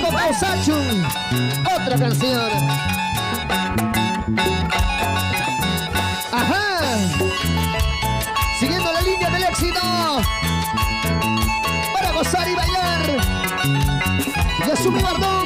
Grupo Pausachu, otra canción. Ajá. Siguiendo la línea del éxito. Para gozar y bailar. Yasumi Bardón.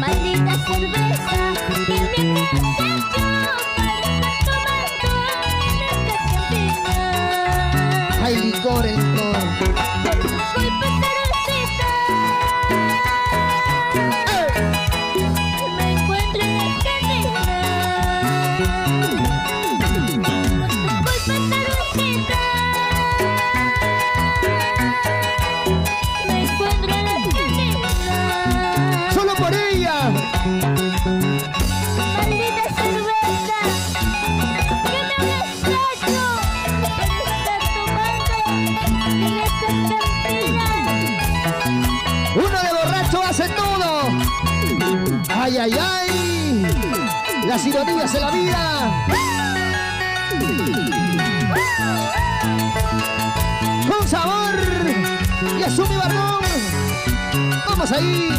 Maldita cerveza que me hecho para estar tomando en esta cantina. Hay licor, el licor. Por tu culpa, cervecita, me encuentro en la cantina. Por tu culpa, cervecita, me encuentro en la cantina. Solo por ella. Maldita cerveza que me habías hecho para estar tomando en esta cantina. Uno de borracho hace todo. Ay, ay, ay. Las ironías de la vida. Con sabor. Yasumi Bardón. Vamos ahí.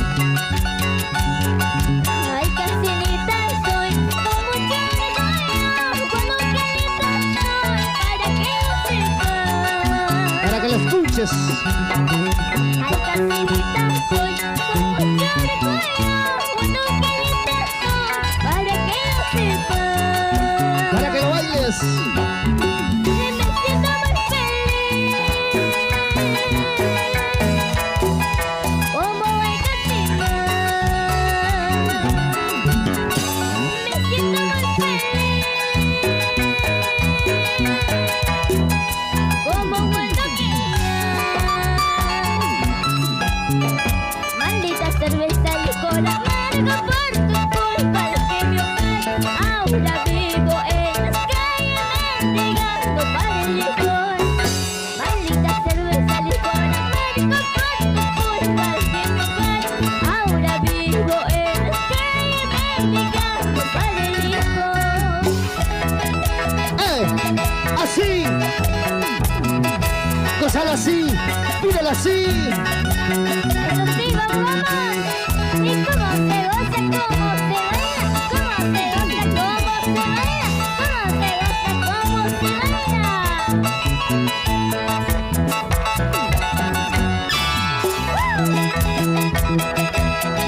Ay, cancionita soy, con mucho orgullo, con un pianista soy, para que lo sepas. Para que lo escuches. Ay, cancionita soy, con mucho orgullo, con un pianista soy, para que lo sepas. Para que lo bailes. Y me siento muy feliz. Como en cantina. Me siento muy feliz. Como cuando maldita cerveza y licor amargo por tu culpa, lo que me ofrece. Ahora vivo en las calles mendigando para el licor. Maldita cerveza, licor amargo por tu culpa, lo que me ofrece. Ahora vivo en las calles mendigando para el licor. Así. Gózala así. Pídela así. Eso sí, vamos. ¿Y cómo se goza, cómo se baila? ¿Cómo se goza, cómo se baila? ¿Cómo se goza, cómo se baila?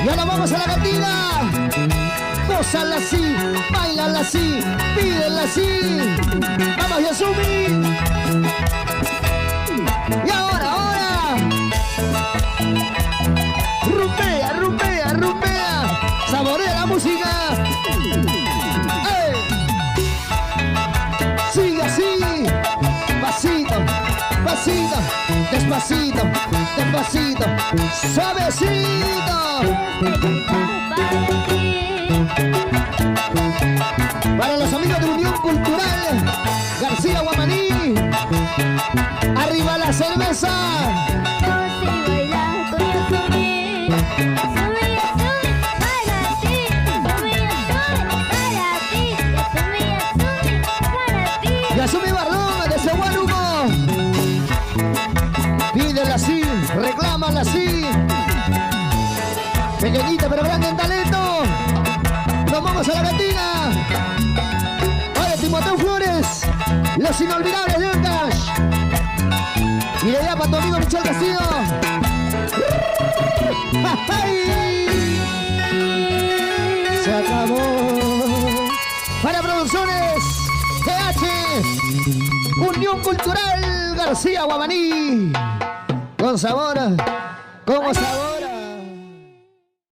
Y ahora vamos a la cantina. Gózala así. Bailala así. Pídela así. Vamos, Yasumi. Y ahora. Rumbea, rumbea, rumbea. Saborea la música. ¡Ey! Sigue así. Pasito, pasito. Despacito, despacito. Suavecito. Para los amigos de Unión Cultural García Guamaní. Arriba la cerveza. Goza y baila con Yasumi. Yasumi, Yasumi, para ti. Yasumi, Yasumi, para ti. Yasumi, Yasumi, para ti. Yasumi Bardón desde Huánuco. Pídela así, reclámala así. Pequeñita pero grande en talento. Nos vamos a la cantina. Oye, Timoteo Flores. Los inolvidables de Ancash. Y de allá para tu amigo Michel Castillo. ¡Ay! Se acabó. Para Producciones GH. Unión Cultural García Guamaní. Con sabor. Como sabor.